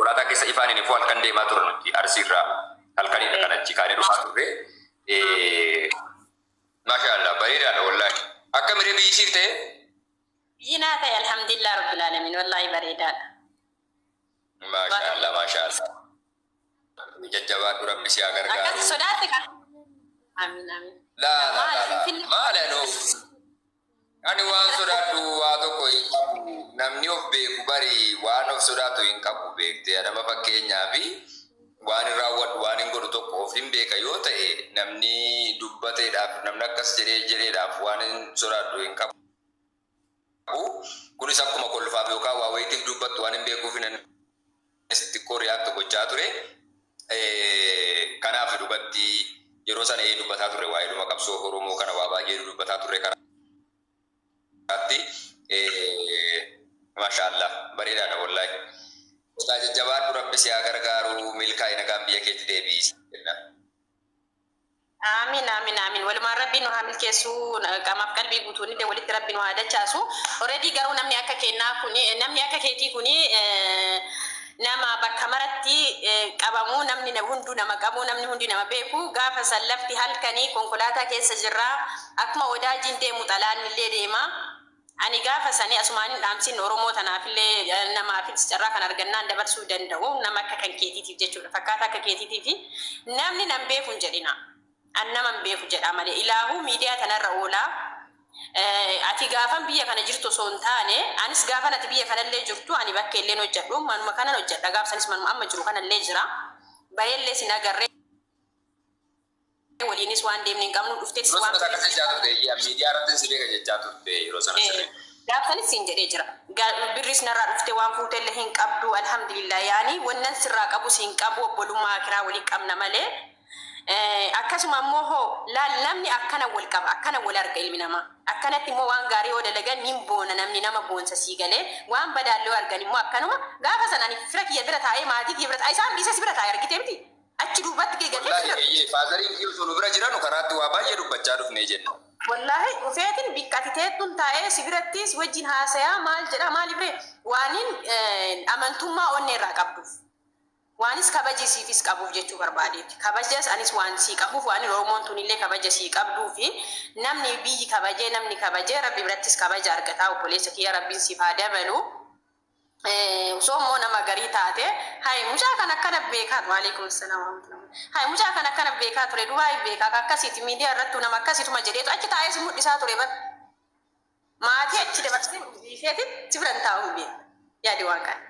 konkolaataa keessa ifaan inni fu'al kan deemaa turan nuti arsiirraa halkanidha kan achi kaanee dhufaa turre. Maashaallah bareedaadha wallahi. Akka miree biyyi siif ta'e? Biyyi naa ta'e alhamdulillah rabbil alamin wallahi bareedaadha. Maashaallah maashaallah. Jajjabaadhu rabbi si haa gargaaru. Akkasi sodaatti kan. Amin amin. Maala noo. Ani waan sodaadhu waa tokko hin qabu. Namni of beeku bari waan of sodaatu hin qabu beekte. Nama fakkeenyaa fi waan hin raawwadhu waan hin godhu tokko of hin beeka yoo ta'e namni dubbateedhaaf namni akkas jedheedhaaf waan hin sodaadhu hin qabu. Kunis akkuma kolfaaf yookaan waa wayitiif dubbattu waan hin beekuuf hin xiqqoo riyaaktu gochaa ture. Kanaaf dubbatti yeroo sana dubbataa ture waa'ee dhuma qabsoo Oromoo kana waa baay'ee dubbataa ture karaatti. Maashaallah bareedaadha wallahi. Utaa jajjabaadhu rabbi si haa gargaaru milkaa'ina kan biyya keetti deebiisi. Amin amin amin. Walumaa rabbiin nu haa milkeessuu qaamaaf qalbii guutuun illee walitti rabbiin waa dachaasu. Already garuu namni akka kennaa kuni namni akka keetii kuni nama bakka maratti qabamu namni hundu nama qabu namni hundi nama beeku gaafa sallafti halkanii konkolaataa keessa jirra akkuma wadaajiin deemu xalaan illee deema. Ani gaafa sanii asumaan dhaamsin Oromoo tanaaf illee namaaf carraa kan argannaan dabarsuu danda'u nama akka kan keetiitiif jechuudha. Fakkaata akka keetiitiif namni nan beeku hin jedhina. An nama hin beeku jedha malee ilaahu miidiyaa tanarra oolaa. Ati gaafan biyya kana jirtu osoo hin taane anis gaafan ati biyya kanallee jirtu ani bakka illee hojjedhu manuma kanan hojjedha gaafsanis manuma amma jiru kanallee jira. Baay'ee sin agarree waliinis waan deemne hin qabnu dhuftees waan miidiyaa irratti si beeka jechaa turte yeroo sana sirrii. Gaafsanis siin jedhee jira. Birris narraa dhufte waan fuutellee hin qabdu alhamdulillah yaani wannan sirraa qabu siin qabu obbolummaa kiraa walii qabna malee. Akkasuma immoo namni akkana wal qaba akkana wal arga ilmi namaa akkanatti immoo waan gaarii yoo dalagan nin boona namni nama boonsa sii galee waan badaallee argan immoo akkanuma gaafa sanaan fira kiyya bira taa'ee maatii kiyya bira taa'ee isaan dhiisas bira taa'ee argitee miti achi duubatti geeggatee faazariin kiyya osoo nu bira jiran karaatti waa baay'ee dubbachaa dhufnee jenna. Wallahi dhufeetiin biqqatiteettuun taa'ee si birattis wajjin haasayaa maal jedha maaliif waaniin amantummaa onneerraa qabduuf. Waanis kabaji siifis qabuuf jechuu barbaadeetti. Kabajas anis waan sii qabuuf waan Oromoon tunillee kabaja sii qabduufi namni biyyi kabajee namni kabajee rabbi birattis kabaja argataa obboleessa kiyya rabbiin siif haa dabalu. Soommoo nama garii taate hay mucaa kan akkana beekaatu waalaikum salaam hay mucaa kan akkana beekaa ture Dubaay beekaa akkasiiti miidiyaa irratti nama akkasituma jedheetu achi taa'ee si mul'isaa ture bar maatii achi dabarsee biifeetiin si biran taa'uu beeka yaadi waan kana.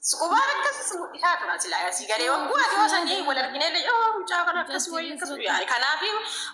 Sukubaar akkasii mul'isaa tura silaa si galee wagguu ati wasanii wal argineellee mucaa kana akkasii wayii akkasii yaani kanaaf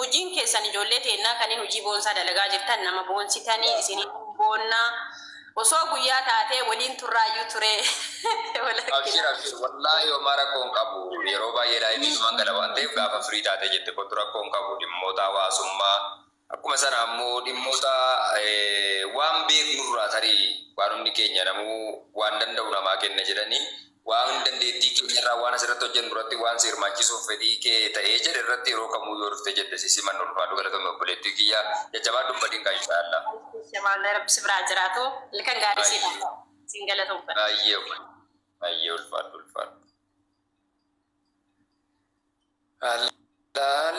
hojiin keessan ijoollee teennaa kanneen hojii boonsaa dalagaa jirtan nama boonsitanii isinii boonnaa osoo guyyaa taatee waliin turraayyuu ture. Abshir wallahi Omar rakkoon qabu yeroo baay'ee laayifii dhumaan gala waan ta'eef gaafa firii taatee jette kottu rakkoon qabu dhimmoota hawaasummaa akkuma sana ammoo dhimmoota waan beeknurraa tarii waan hundi keenya namuu waan danda'u namaa kenna jedhanii waan dandeettii keenyarraa waan asirratti hojjennu irratti waan si hirmaachisuuf fedhii kee ta'ee jedhe irratti yeroo kamuu yoo dhufte jette siman ulfaadhu galatoomi obboleettii kiyya jajjabaa dubbadiin kan inshaAllah. Jamaala rabbi si biraa jiraatu ilkan gaarii siin galatoomfadha. Baay'ee ulfaadhu.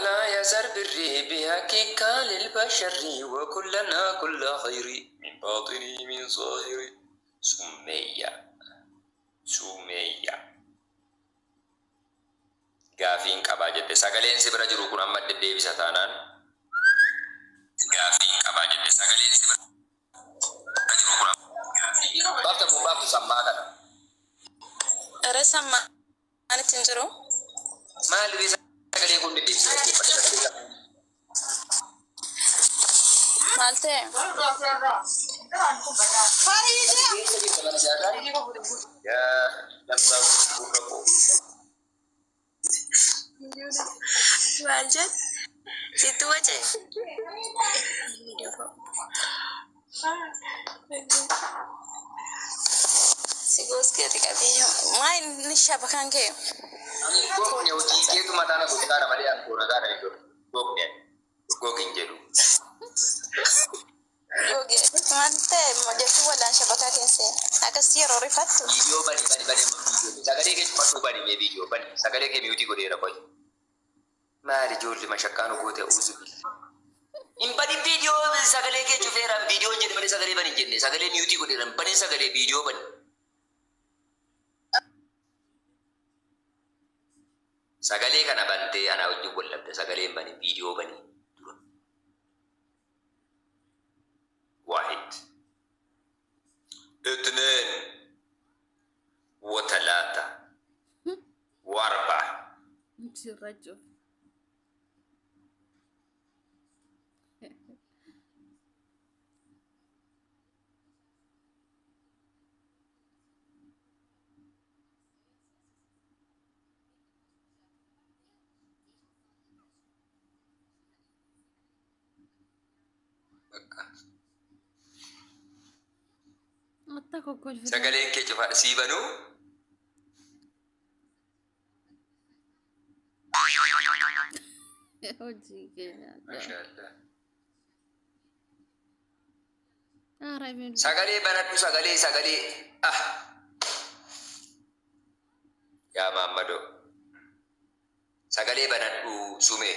لا يزر بالري بهكك للبشر وكلنا كل خير من باطني من ظاهري سمية غافين كباجت سغلين سبرا جرو كن امد ديبي ستانان غافين كباجت سغلين سبرا جرو كن باب سماكن رسما انا تنجرو ما اللي Malte. Ya, Lanjut. Situ aja. Si Gus ketika dia main ni siapa kan ke? Goknya uji itu mata anak bukan ada pada yang kurang ada itu. Goknya, goking jeru. Yogi. Mante mojatu wala shabaka kense. Akasi yero rifatu. Video bani video. Sagale ke matu bani me video bani. Sagale ke mute ko dera koy. Mari jolli mashakano gote uzu. Impadi video sagale ke chufera video jeni bani sagale bani jenne. Sagale mute ko dera bani sagale video bani. Sagale kana bante ana wajju gollabde sagale bani video bani. واحد اثنين وثلاثة وأربعة. انتي الرجل اتاكو كل فيديو سجلين كي جفا سيبانو وجهي كذا ما شاء الله. رايبين سجلي بنات سجلي يا محمدو سجلي بنات سومي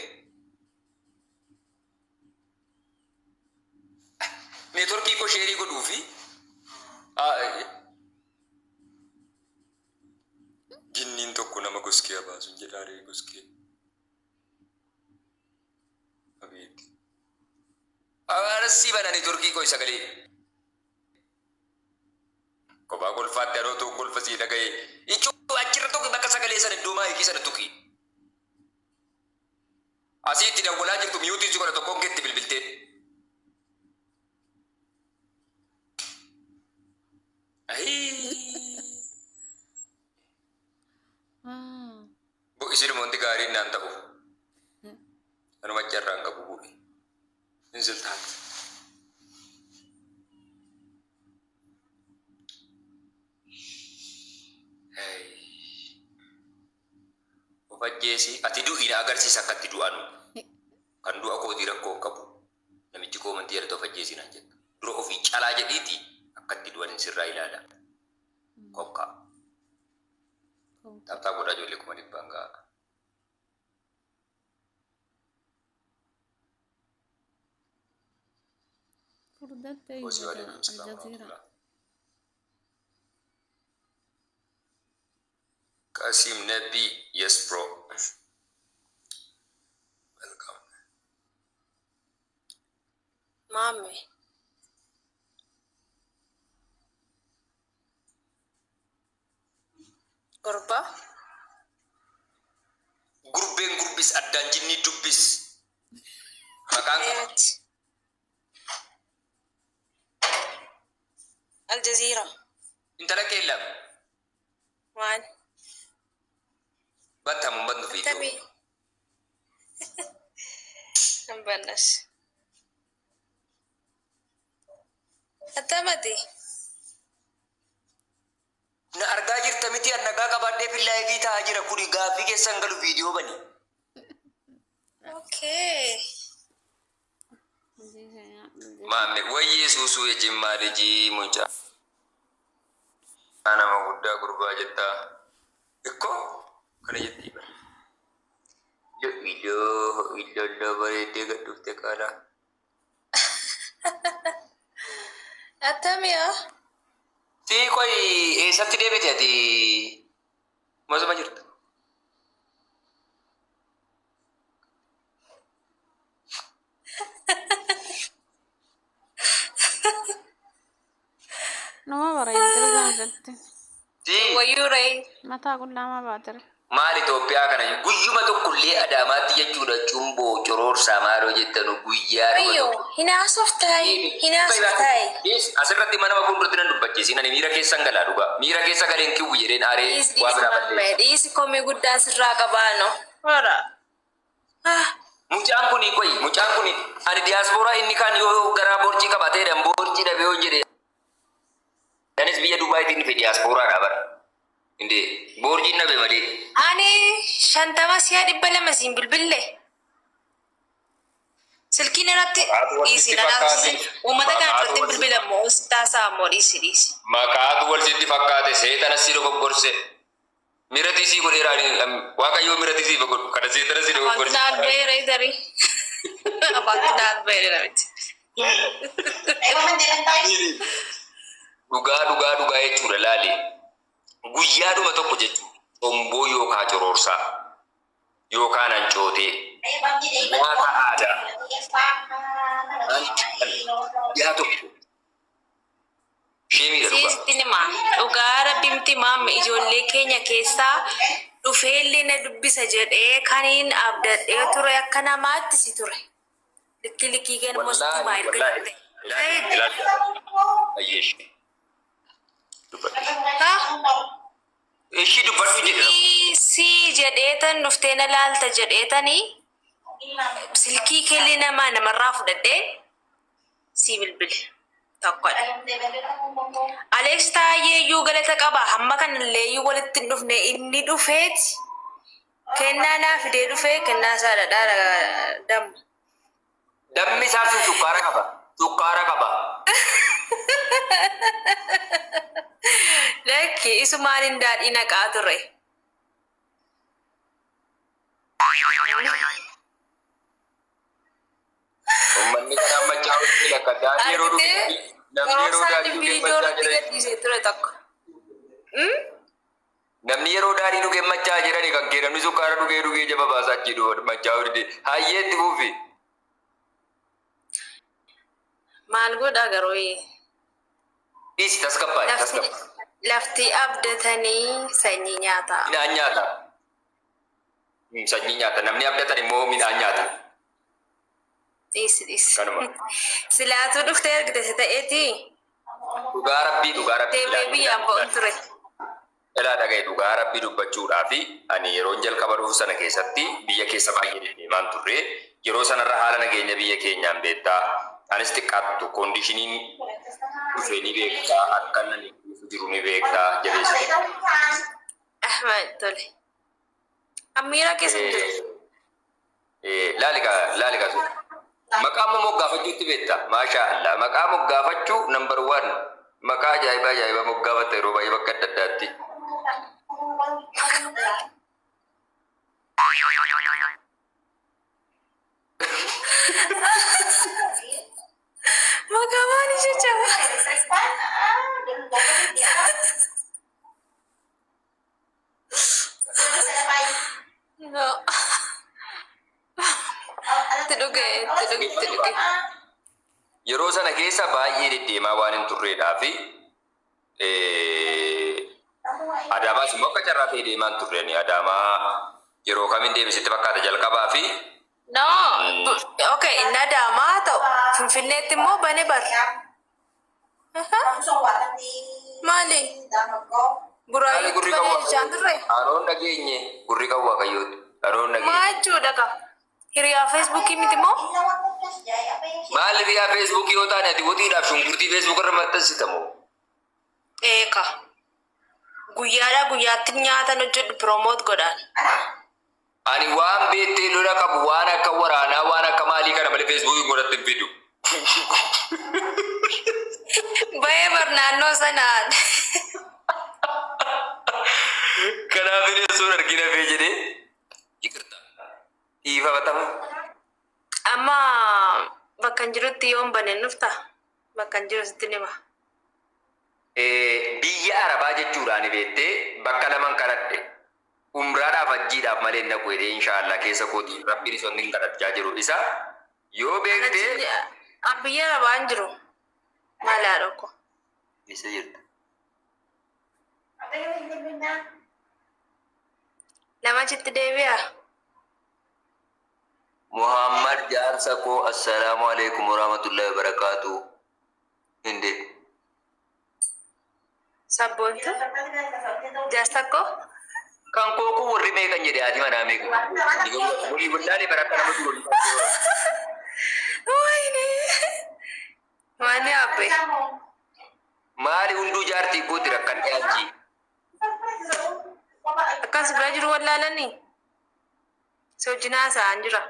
نتوركي كو شيري كو دوفي جنين توكو نما غسكي ابا سنجداري غسكي أبيت أرسي بنا نتوركي كوي سكالي كوبا كل فاترو تو كل فسيلة كي إيشو أجر تو كبكة سكالي سر دوما إيكي سر توكي أسي تدا ولا جت ميوتي جوكرا تو كونكت بالبلتين Bu isir monti gari nanta bu. Anu macam rangka bu. Inzil tat. Hey. Obat jesi. Ati du ina agar si sakat tidu anu. Kan du aku tidak kau kabu. Nami cukup mentir atau obat jesi nanje. Dulu ofi cala aja diti. Akat tidu anu sirai lada. Koka. Tak tahu dah jual kumadi bangga. فردت Waalaikumsalam. الجزيرة Kasim Nabi, yes bro. Welcome. Mami. Korba. Gurbis adan jinni dubis. Makang الجزيرة. انت لك الا وان. باتها من بدن فيديو. تبي. نبلش. أتمدي. Na argaa jirta miti an nagaa qabaadhee billahi fi ta'aa jira kuni gaaffii keessan galu viidiyoo bani. Okay. Maame wayye suusuu yajin maaliji muncaa. Anama guddaa gurbaa jetta. Ikkoo kana jettii bara. Iloo bareeddee gad dhufte qaala. Atamiya. Si koi eessatti deebite ati masuma jirta. نما بريد جت Si Wayuree. متى أقول لا ما باتر maal Itoophiyaa kana guyyuma tokkollee Adaamaatti jechuudha cumboo coroorsaa maaloo jettanu guyyaa Ayyo, hinaasoftaay. asirratti mana fuulduratti nan dubbachiisi nani miira keessan galaa dhugaa miira keessa galeen kiwwu jedheen aaree waa biraa badde Dhiisi komii guddaa sirraa qabaano. Hora. mucaan kuni ani diyaaspooraa inni kaan yoo garaa boorcii qabatee dhan boorcii dhabee yoo jedhe danis biyya Dubaayitiin dhufe diyaaspooraa dhabar inde boorciin dhabe malee Ani 50 si'a 200 siin bilbille. Silkiin irratti dhiisi nanaafsi uummata kana irratti bilbilamoo taasaa ammoo dhiisi. Maqaatu wal sitti fakkaate seetana si dogoggorse. Mirati si godheeraani waaqayyoo mirati si godhu kana seetana si dogoggorse. Abbaan beeree tarii. Abbaan beeree namichi. Dhugaa jechuudha laali. Guyyaadhuma tokko jechuudha. Xomboo yookaan coroorsaa yookaan ancootee nyaata aadaa yaa tokko. Siisti nima dhugaa rabbimti maamma ijoollee keenya keessaa dhufeellee na dubbisa jedhee kaniin abdadhee ture akka namaatti si ture. Likki kennu mosatti maa erga Ishi dubbadhu jedhama. Si jedheetan dhuftee na laalta jedheetanii silkii kellee namarraa fudhadhee si bilbile tokkodha. Aleeks Taayyee galata qaba. Hamma kanallee iyyuu walitti hin dhufne inni dhufeeti kennaa naa fidee dhufee kennaa isaa dhadhaa damma. Dammi isaa sun sukkaara qaba. Lakki isumaan hin daadhii naqaa ture. Uummanni kana amma caawutti lakka daadhii yeroo dhufu namni yeroo daadhii namni yeroo daadhii dhugee machaa jedhani kan namni sukkaara dhugee jaba baasaa jedhu machaa'uu dide hayyeetti buufi. Maal godhaa garooyi? Isi tasgabbaa'e. Lafti abdatanii sanyii nyaataa. Midhaan nyaata. Sanyii nyaata. Namni abdatan immoo midhaan nyaata. Dhiisi. Kanuma. Silaatuu dhuftee ergite si ta'eeti. Dhugaa rabbii. Deemee biyyaan ba'uun ture. Ilaa dhagaye dhugaa rabbii dubbachuudhaafi ani yeroo jalqaba dhufu sana keessatti biyya keessa baay'ee deemaan turre yeroo sanarra haala nageenya biyya keenyaan beektaa. Anis xiqqaattu koondishiniin dhufee ni beektaa akka inni jiru ni beektaa jabeessi. Ahmed tole. Ammiira keessa jiru. Laalikaa sun. Maqaa moggaafachuutti beektaa. Maashaa Allah. Maqaa moggaafachuu number 1. Maqaa ajaa'ibaa moggaafatta yeroo baay'ee bakka adda addaatti. Makamani jecha. No. Tiduge. Yeroo sana keessa baay'ee deddeemaa waan hin turreedhaafi Adaamaa immoo akka carraa ta'ee deemaan turreeni. Adaamaa yeroo kamiin deebisitti fakkaata jalqabaa fi No, okay, inni Adaamaa ta'u Finfinneetti immoo bane bar. Maali? Buraayyuu gurri bane qabu. jechaan turre. Haroon dhageenye gurri qabu waaqayyooti. Haroon dhageenye. Maa jechuudha ka? Hiriyaa Feesbuukii miti moo? Maal hiriyaa Feesbuukii yoo taane ati wotiidhaaf shunkurtii Feesbuuk irra maxxansitamoo? Eeka. Guyyaatti nyaatan hojjedhu piroomoot godhaan. Ani waan beektee lola qabu waan akka waraanaa waan akka maalii kana malee Feesbuukii godhatti hin fidu. Bahee bar naannoo sanaan. Kanaaf inni sun argina fee jedhee dhiifamatama. Amma bakka hin jirutti yoon baneen dhufta? Bakka hin jiru sitti nima. Biyya Arabaa jechuudhaan beektee bakka laman kadhadhe. Umraadhaaf hajjiidhaaf malee naqu jedhee inshaallah keessa kootii rabbiin isa inni kadhachaa jiru isa yoo beektee biyya Arabaa hin jiru. Maalaa dhokko? Isa jirta. Nama achitti deebi'a. Muhammad jaarsa koo assalaamu alaikum warahmatullahi wabarakatuh. Hindi. Sabboontu? Jaarsa koo? Kan koo kun warri meeqan jedhe ati manaa meeqa? Walii bullaalee barakka nama turu. Wayne. Maali abbe? Maali hunduu jaartii kooti rakkan dhiyaachii? Akkas bira jiru wallaalanii? Si wajjin haasa'an jira.